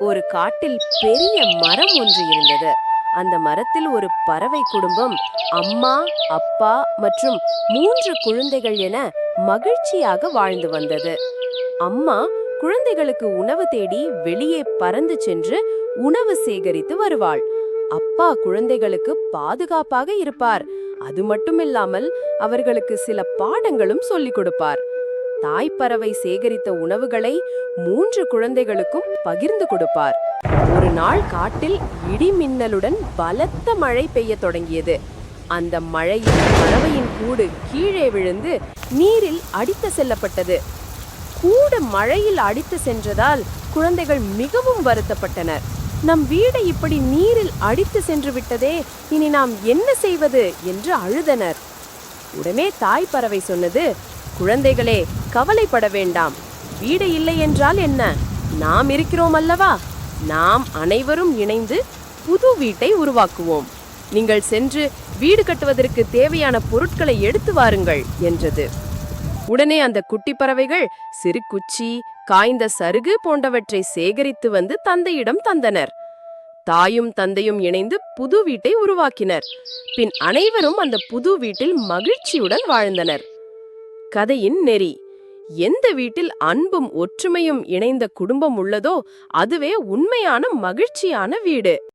ஒரு காட்டில் பெரிய மரம் ஒன்று இருந்தது. அந்த மரத்தில் ஒரு பறவை குடும்பம் அம்மா, அப்பா மற்றும் 3 குழந்தைகள் என மகிழ்ச்சியாக வாழ்ந்து வந்தது. அம்மா குழந்தைகளுக்கு உணவு தேடி வெளியே பறந்து சென்று உணவு சேகரித்து வருவாள். அப்பா குழந்தைகளுக்கு பாதுகாப்பாக இருப்பார். அது மட்டுமில்லாமல் அவர்களுக்கு சில பாடங்களும் சொல்லிக் கொடுப்பார். தாய்ப்பறவை சேகரித்த உணவுகளை 3 குழந்தைகளுக்கும் பகிர்ந்து கொடுப்பார். ஒரு நாள் காட்டில் இடி மின்னலுடன் பலத்த மழை பெய்யத் தொடங்கியது. அந்த மழையில் பறவையின் கூடு கீழே விழுந்து நீரில் அடித்து செல்லப்பட்டது. கூடு மழையில் அடித்து சென்றதால் குழந்தைகள் மிகவும் வருத்தப்பட்டனர். நம் வீடு இப்படி நீரில் அடித்து சென்று விட்டதே, இனி நாம் என்ன செய்வது என்று அழுதனர். உடனே தாய் பறவை சொன்னது, குழந்தைகளே, கவலைப்பட வேண்டாம். வீடு இல்லை என்றால் என்ன, நாம் இருக்கிறோம் அல்லவா? நாம் அனைவரும் இணைந்து புது வீட்டை உருவாக்குவோம். நீங்கள் சென்று வீடு கட்டுவதற்கு தேவையான பொருட்களை எடுத்து வாருங்கள் என்றது. உடனே அந்த குட்டி பறவைகள் சிறு குச்சி, காய்ந்த சருகு போன்றவற்றை சேகரித்து வந்து தந்தையிடம் தந்தனர். தாயும் தந்தையும் இணைந்து புது வீட்டை உருவாக்கினர். பின் அனைவரும் அந்த புது வீட்டில் மகிழ்ச்சியுடன் வாழ்ந்தனர். கதையின் நெறி: எந்த வீட்டில் அன்பும் ஒற்றுமையும் இணைந்த குடும்பம் உள்ளதோ அதுவே உண்மையான மகிழ்ச்சியான வீடு.